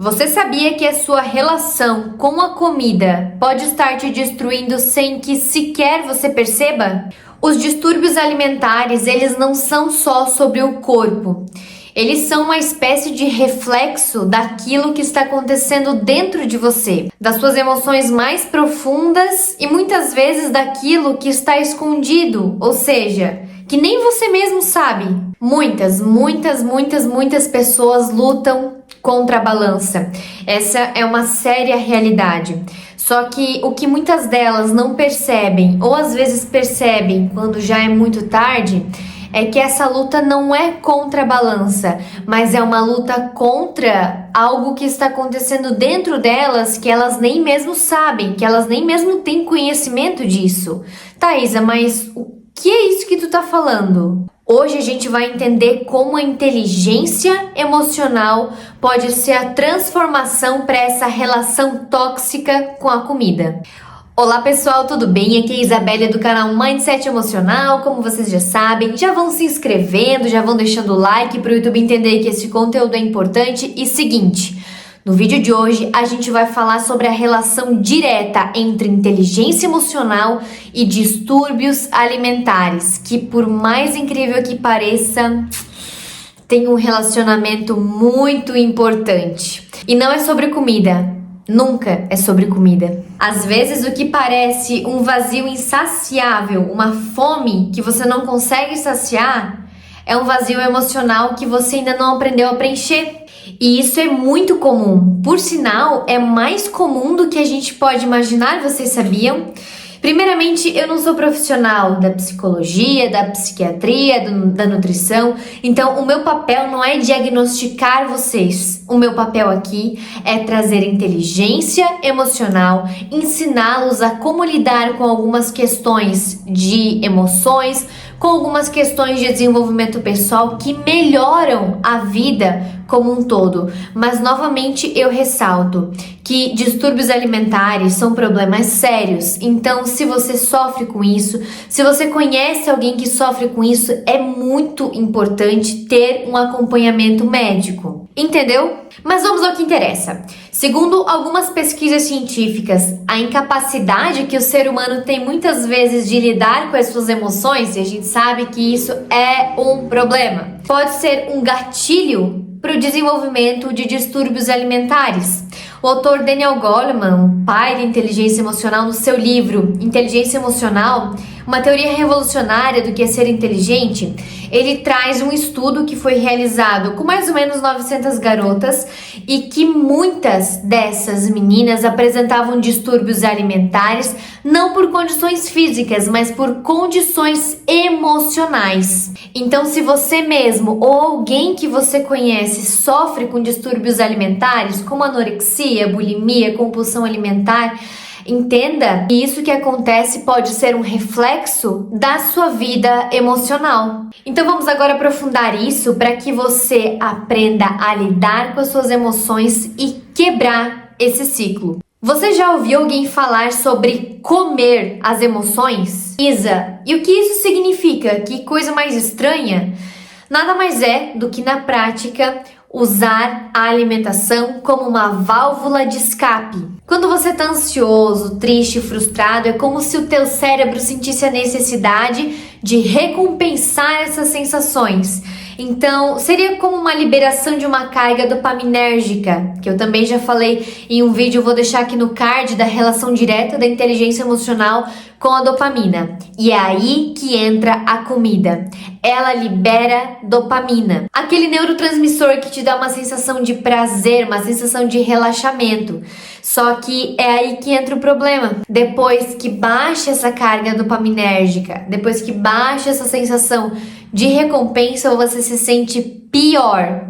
Você sabia que a sua relação com a comida pode estar te destruindo sem que sequer você perceba? Os distúrbios alimentares, eles não são só sobre o corpo. Eles são uma espécie de reflexo daquilo que está acontecendo dentro de você, das suas emoções mais profundas e muitas vezes daquilo que está escondido, ou seja, que nem você mesmo sabe. Muitas pessoas lutam contra a balança. Essa é uma séria realidade. Só que o que muitas delas não percebem, ou às vezes percebem quando já é muito tarde, é que essa luta não é contra a balança, mas é uma luta contra algo que está acontecendo dentro delas que elas nem mesmo sabem, que elas nem mesmo têm conhecimento disso. Thaisa, mas o que é isso que tu tá falando? Hoje a gente vai entender como a inteligência emocional pode ser a transformação para essa relação tóxica com a comida. Olá pessoal, tudo bem? Aqui é a Isabelle do canal Mindset Emocional. Como vocês já sabem, já vão se inscrevendo, já vão deixando o like para o YouTube entender que esse conteúdo é importante. E seguinte, no vídeo de hoje a gente vai falar sobre a relação direta entre inteligência emocional e distúrbios alimentares, que por mais incrível que pareça, tem um relacionamento muito importante. E não é sobre comida. Nunca é sobre comida. Às vezes o que parece um vazio insaciável, uma fome que você não consegue saciar, é um vazio emocional que você ainda não aprendeu a preencher. E isso é muito comum. Por sinal, é mais comum do que a gente pode imaginar, vocês sabiam? Primeiramente, eu não sou profissional da psicologia, da psiquiatria, da nutrição, então o meu papel não é diagnosticar vocês. O meu papel aqui é trazer inteligência emocional, ensiná-los a como lidar com algumas questões de emoções, com algumas questões de desenvolvimento pessoal que melhoram a vida como um todo. Mas novamente eu ressalto que distúrbios alimentares são problemas sérios. Então, se você sofre com isso, se você conhece alguém que sofre com isso, é muito importante ter um acompanhamento médico. Entendeu? Mas vamos ao que interessa. Segundo algumas pesquisas científicas, a incapacidade que o ser humano tem muitas vezes de lidar com as suas emoções, e a gente sabe que isso é um problema, pode ser um gatilho para o desenvolvimento de distúrbios alimentares. O autor Daniel Goleman, pai da inteligência emocional, no seu livro Inteligência Emocional, uma teoria revolucionária do que é ser inteligente, ele traz um estudo que foi realizado com mais ou menos 900 garotas e que muitas dessas meninas apresentavam distúrbios alimentares não por condições físicas, mas por condições emocionais. Então, se você mesmo ou alguém que você conhece sofre com distúrbios alimentares, como anorexia, bulimia, compulsão alimentar, entenda que isso que acontece pode ser um reflexo da sua vida emocional. Então vamos agora aprofundar isso para que você aprenda a lidar com as suas emoções e quebrar esse ciclo. Você já ouviu alguém falar sobre comer as emoções? Isa, e o que isso significa? Que coisa mais estranha? Nada mais é do que, na prática, usar a alimentação como uma válvula de escape. Quando você está ansioso, triste, frustrado, é como se o teu cérebro sentisse a necessidade de recompensar essas sensações. Então, seria como uma liberação de uma carga dopaminérgica, que eu também já falei em um vídeo, eu vou deixar aqui no card, da relação direta da inteligência emocional com a dopamina. E é aí que entra a comida. Ela libera dopamina, aquele neurotransmissor que te dá uma sensação de prazer, uma sensação de relaxamento. Só que é aí que entra o problema. Depois que baixa essa carga dopaminérgica, depois que baixa essa sensação de recompensa, você se sente pior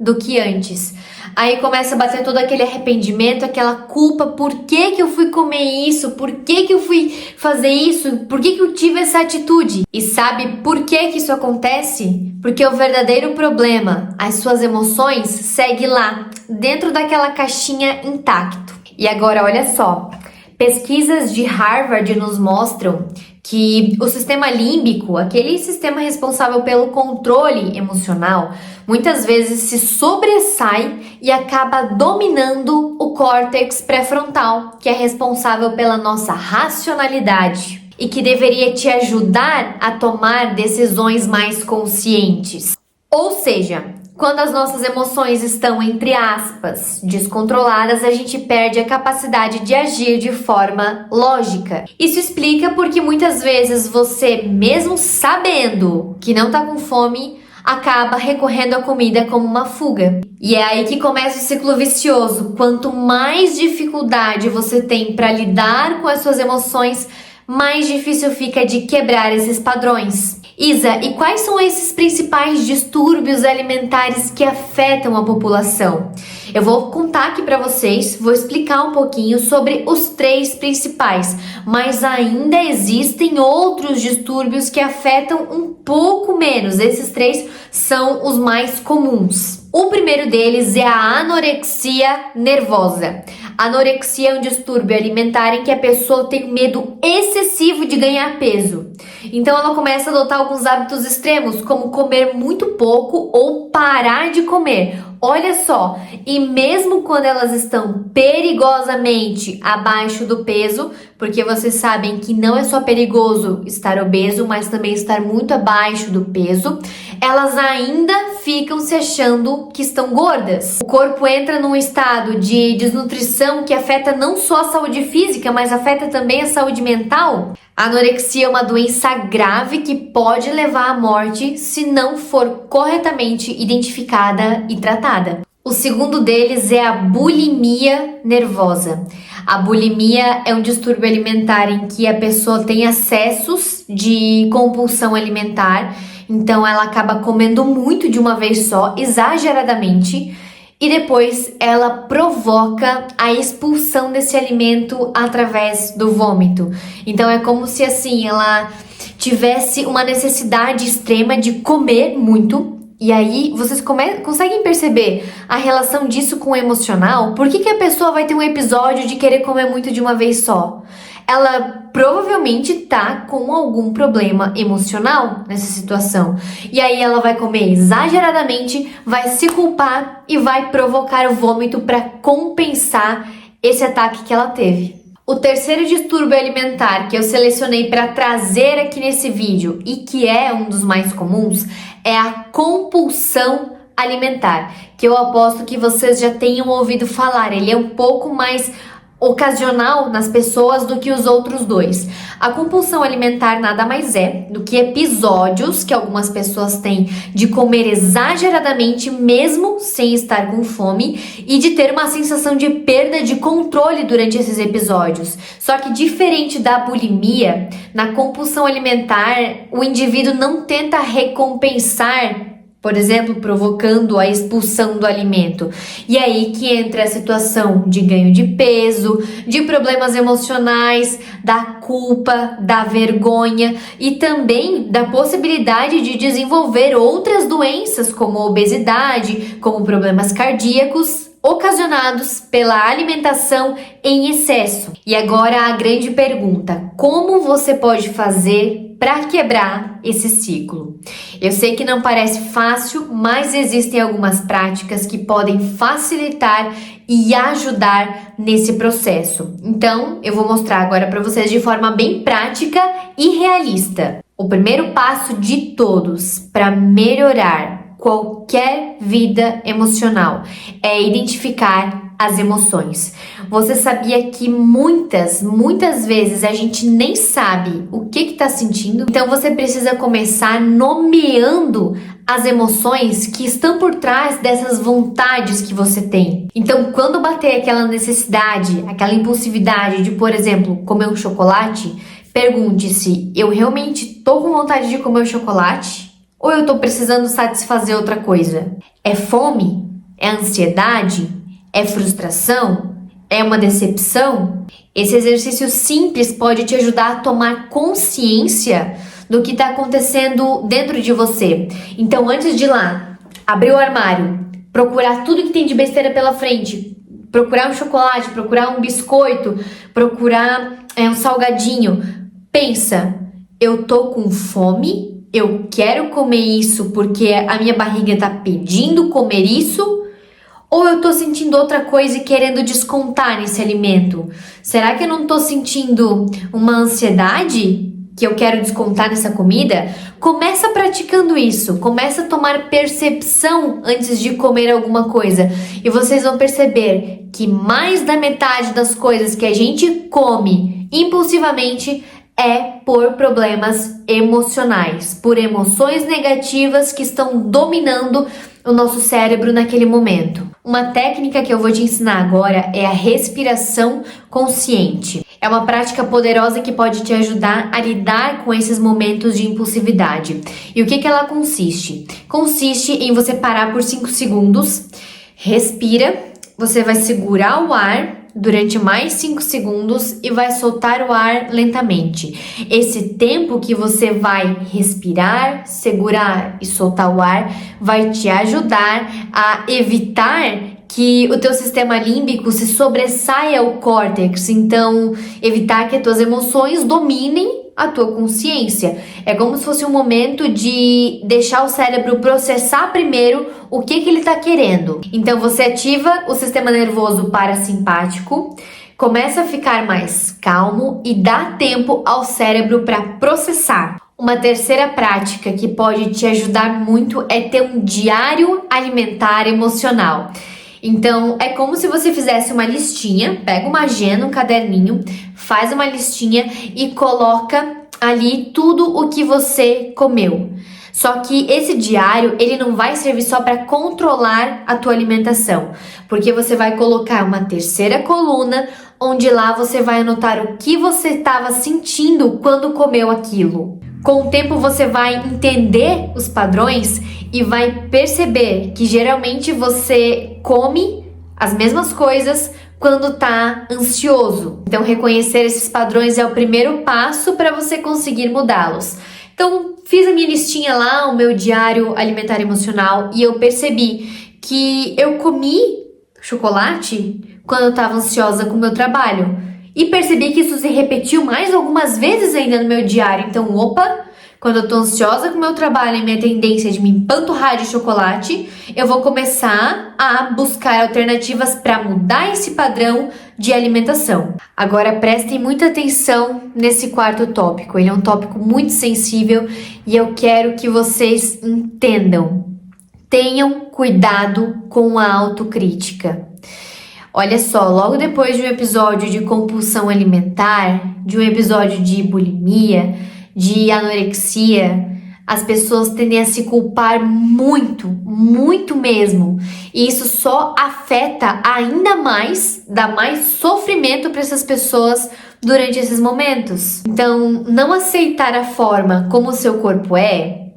do que antes. Aí começa a bater todo aquele arrependimento, aquela culpa, por que eu fui comer isso? Por que eu fui fazer isso? Por que eu tive essa atitude? E sabe por que isso acontece? Porque o verdadeiro problema, as suas emoções, segue lá, dentro daquela caixinha intacto. E agora olha só, pesquisas de Harvard nos mostram que o sistema límbico, aquele sistema responsável pelo controle emocional, muitas vezes se sobressai e acaba dominando o córtex pré-frontal, que é responsável pela nossa racionalidade e que deveria te ajudar a tomar decisões mais conscientes. Ou seja, quando as nossas emoções estão, entre aspas, descontroladas, a gente perde a capacidade de agir de forma lógica. Isso explica porque muitas vezes você, mesmo sabendo que não tá com fome, acaba recorrendo à comida como uma fuga. E é aí que começa o ciclo vicioso. Quanto mais dificuldade você tem para lidar com as suas emoções, mais difícil fica de quebrar esses padrões. Isa, e quais são esses principais distúrbios alimentares que afetam a população? Eu vou contar aqui para vocês, vou explicar um pouquinho sobre os 3 principais, mas ainda existem outros distúrbios que afetam um pouco menos. Esses 3 são os mais comuns. O primeiro deles é a anorexia nervosa. A anorexia é um distúrbio alimentar em que a pessoa tem medo excessivo de ganhar peso. Então ela começa a adotar alguns hábitos extremos, como comer muito pouco ou parar de comer. Olha só, e mesmo quando elas estão perigosamente abaixo do peso, porque vocês sabem que não é só perigoso estar obeso, mas também estar muito abaixo do peso, elas ainda ficam se achando que estão gordas. O corpo entra num estado de desnutrição que afeta não só a saúde física, mas afeta também a saúde mental. A anorexia é uma doença grave que pode levar à morte se não for corretamente identificada e tratada. O segundo deles é a bulimia nervosa. A bulimia é um distúrbio alimentar em que a pessoa tem acessos de compulsão alimentar, então ela acaba comendo muito de uma vez só, exageradamente, e depois ela provoca a expulsão desse alimento através do vômito. Então é como se assim ela tivesse uma necessidade extrema de comer muito. E aí vocês conseguem perceber a relação disso com o emocional? Por que a pessoa vai ter um episódio de querer comer muito de uma vez só? Ela provavelmente tá com algum problema emocional nessa situação. E aí ela vai comer exageradamente, vai se culpar e vai provocar o vômito para compensar esse ataque que ela teve. O terceiro distúrbio alimentar que eu selecionei para trazer aqui nesse vídeo e que é um dos mais comuns é a compulsão alimentar, que eu aposto que vocês já tenham ouvido falar. Ele é um pouco mais ocasional nas pessoas do que os outros 2. A compulsão alimentar nada mais é do que episódios que algumas pessoas têm de comer exageradamente mesmo sem estar com fome e de ter uma sensação de perda de controle durante esses episódios. Só que diferente da bulimia, na compulsão alimentar, o indivíduo não tenta recompensar, por exemplo, provocando a expulsão do alimento. E aí que entra a situação de ganho de peso, de problemas emocionais, da culpa, da vergonha e também da possibilidade de desenvolver outras doenças como obesidade, como problemas cardíacos, ocasionados pela alimentação em excesso. E agora a grande pergunta: como você pode fazer para quebrar esse ciclo? Eu sei que não parece fácil, mas existem algumas práticas que podem facilitar e ajudar nesse processo. Então, eu vou mostrar agora para vocês de forma bem prática e realista. O primeiro passo de todos para melhorar qualquer vida emocional é identificar as emoções. Você sabia que muitas vezes a gente nem sabe o que está sentindo? Então você precisa começar nomeando as emoções que estão por trás dessas vontades que você tem. Então, quando bater aquela necessidade, aquela impulsividade de, por exemplo, comer um chocolate, pergunte-se: eu realmente tô com vontade de comer o chocolate? Ou eu tô precisando satisfazer outra coisa? É fome? É ansiedade? É frustração? É uma decepção? Esse exercício simples pode te ajudar a tomar consciência do que está acontecendo dentro de você. Então, antes de ir lá, abrir o armário, procurar tudo que tem de besteira pela frente, procurar um chocolate, procurar um biscoito, procurar um salgadinho, pensa: eu tô com fome, eu quero comer isso porque a minha barriga tá pedindo comer isso, ou eu tô sentindo outra coisa e querendo descontar nesse alimento? Será que eu não tô sentindo uma ansiedade que eu quero descontar nessa comida? Começa praticando isso, começa a tomar percepção antes de comer alguma coisa e vocês vão perceber que mais da metade das coisas que a gente come impulsivamente é por problemas emocionais, por emoções negativas que estão dominando o nosso cérebro naquele momento. Uma técnica que eu vou te ensinar agora é a respiração consciente. É uma prática poderosa que pode te ajudar a lidar com esses momentos de impulsividade. E o que ela consiste? Consiste em você parar por 5 segundos, respira, você vai segurar o ar durante mais 5 segundos e vai soltar o ar lentamente. Esse tempo que você vai respirar, segurar e soltar o ar vai te ajudar a evitar que o teu sistema límbico se sobressaia ao córtex, então evitar que as tuas emoções dominem a tua consciência. É como se fosse um momento de deixar o cérebro processar primeiro o que ele está querendo. Então você ativa o sistema nervoso parasimpático, começa a ficar mais calmo e dá tempo ao cérebro para processar. Uma terceira prática que pode te ajudar muito é ter um diário alimentar emocional. Então, é como se você fizesse uma listinha, pega uma agenda, um caderninho, faz uma listinha e coloca ali tudo o que você comeu. Só que esse diário, ele não vai servir só para controlar a tua alimentação, porque você vai colocar uma terceira coluna, onde lá você vai anotar o que você estava sentindo quando comeu aquilo. Com o tempo você vai entender os padrões e vai perceber que geralmente você come as mesmas coisas quando tá ansioso. Então reconhecer esses padrões é o primeiro passo para você conseguir mudá-los. Então fiz a minha listinha lá, o meu diário alimentar emocional, e eu percebi que eu comi chocolate quando eu estava ansiosa com o meu trabalho. E percebi que isso se repetiu mais algumas vezes ainda no meu diário. Então, opa, quando eu tô ansiosa com o meu trabalho e minha tendência de me empanturrar de chocolate, eu vou começar a buscar alternativas para mudar esse padrão de alimentação. Agora prestem muita atenção nesse quarto tópico. Ele é um tópico muito sensível e eu quero que vocês entendam. Tenham cuidado com a autocrítica. Olha só, logo depois de um episódio de compulsão alimentar, de um episódio de bulimia, de anorexia, as pessoas tendem a se culpar muito, muito mesmo. E isso só afeta ainda mais, dá mais sofrimento para essas pessoas durante esses momentos. Então, não aceitar a forma como o seu corpo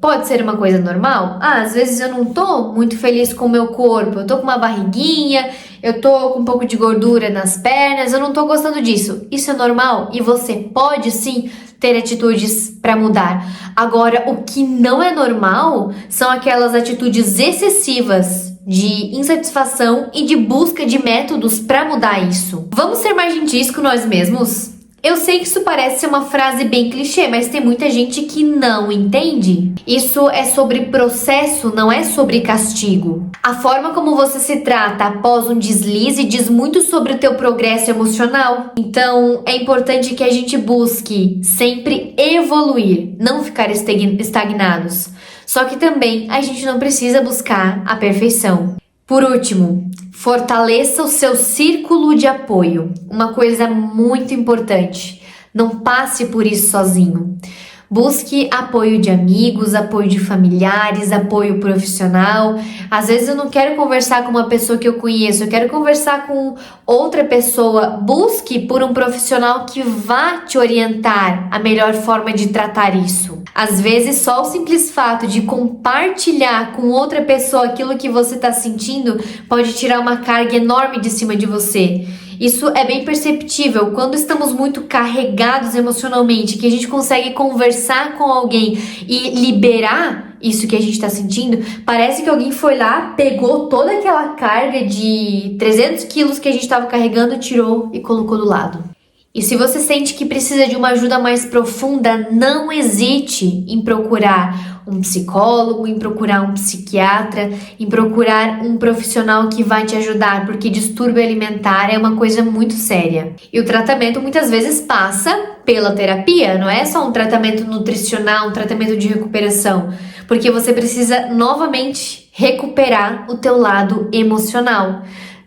pode ser uma coisa normal? Às vezes eu não tô muito feliz com o meu corpo, eu tô com uma barriguinha, eu tô com um pouco de gordura nas pernas, eu não tô gostando disso. Isso é normal e você pode sim ter atitudes para mudar. Agora, o que não é normal são aquelas atitudes excessivas de insatisfação e de busca de métodos para mudar isso. Vamos ser mais gentis com nós mesmos? Eu sei que isso parece ser uma frase bem clichê, mas tem muita gente que não entende. Isso é sobre processo, não é sobre castigo. A forma como você se trata após um deslize diz muito sobre o teu progresso emocional. Então, é importante que a gente busque sempre evoluir, não ficar estagnados. Só que também a gente não precisa buscar a perfeição. Por último, fortaleça o seu círculo de apoio. Uma coisa muito importante, não passe por isso sozinho. Busque apoio de amigos, apoio de familiares, apoio profissional. Às vezes eu não quero conversar com uma pessoa que eu conheço, eu quero conversar com outra pessoa. Busque por um profissional que vá te orientar a melhor forma de tratar isso. Às vezes só o simples fato de compartilhar com outra pessoa aquilo que você está sentindo pode tirar uma carga enorme de cima de você. Isso é bem perceptível quando estamos muito carregados emocionalmente, que a gente consegue conversar com alguém e liberar isso que a gente está sentindo. Parece que alguém foi lá, pegou toda aquela carga de 300 quilos que a gente estava carregando, tirou e colocou do lado. E se você sente que precisa de uma ajuda mais profunda, não hesite em procurar um psicólogo, em procurar um psiquiatra, em procurar um profissional que vai te ajudar, porque distúrbio alimentar é uma coisa muito séria. E o tratamento muitas vezes passa pela terapia, não é só um tratamento nutricional, um tratamento de recuperação, porque você precisa novamente recuperar o teu lado emocional.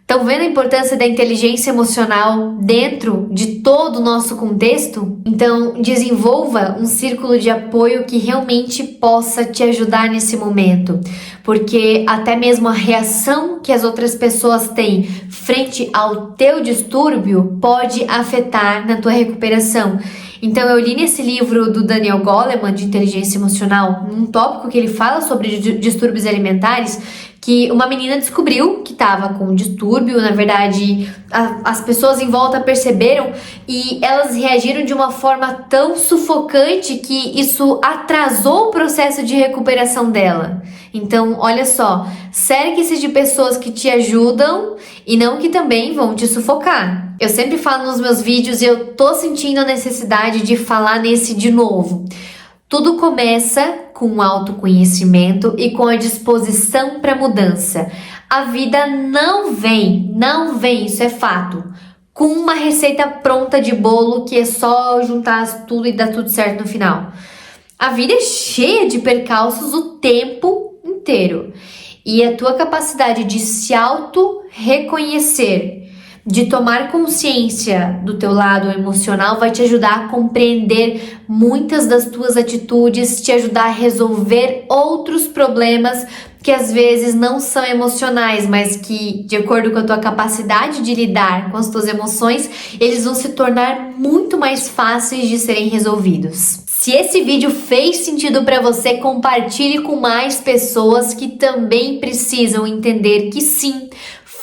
Estão vendo a importância da inteligência emocional dentro de todo o nosso contexto? Então, desenvolva um círculo de apoio que realmente possa te ajudar nesse momento, porque até mesmo a reação que as outras pessoas têm frente ao teu distúrbio pode afetar na tua recuperação. Então, eu li nesse livro do Daniel Goleman, de inteligência emocional, um tópico que ele fala sobre distúrbios alimentares, que uma menina descobriu que estava com distúrbio, na verdade, as pessoas em volta perceberam e elas reagiram de uma forma tão sufocante que isso atrasou o processo de recuperação dela. Então, olha só, cerque-se de pessoas que te ajudam e não que também vão te sufocar. Eu sempre falo nos meus vídeos e eu tô sentindo a necessidade de falar nesse de novo. Tudo começa com o autoconhecimento e com a disposição para mudança. A vida não vem, isso é fato, com uma receita pronta de bolo que é só juntar tudo e dar tudo certo no final. A vida é cheia de percalços o tempo inteiro. E a tua capacidade de se auto-reconhecer, de tomar consciência do teu lado emocional vai te ajudar a compreender muitas das tuas atitudes, te ajudar a resolver outros problemas que às vezes não são emocionais, mas que, de acordo com a tua capacidade de lidar com as tuas emoções, eles vão se tornar muito mais fáceis de serem resolvidos. Se esse vídeo fez sentido para você, compartilhe com mais pessoas que também precisam entender que sim,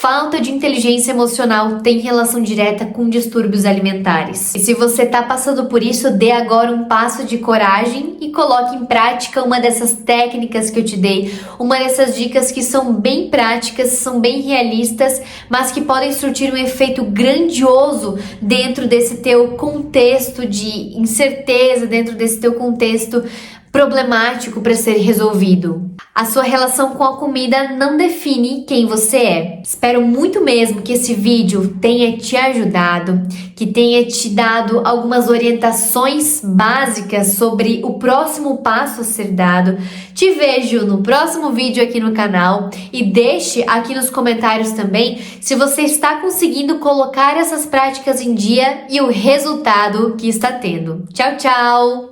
falta de inteligência emocional tem relação direta com distúrbios alimentares. E se você está passando por isso, dê agora um passo de coragem e coloque em prática uma dessas técnicas que eu te dei, uma dessas dicas que são bem práticas, são bem realistas, mas que podem surtir um efeito grandioso dentro desse teu contexto de incerteza, dentro desse teu contexto problemático para ser resolvido. A sua relação com a comida não define quem você é. Espero muito mesmo que esse vídeo tenha te ajudado, que tenha te dado algumas orientações básicas sobre o próximo passo a ser dado. Te vejo no próximo vídeo aqui no canal e deixe aqui nos comentários também se você está conseguindo colocar essas práticas em dia e o resultado que está tendo. Tchau, tchau!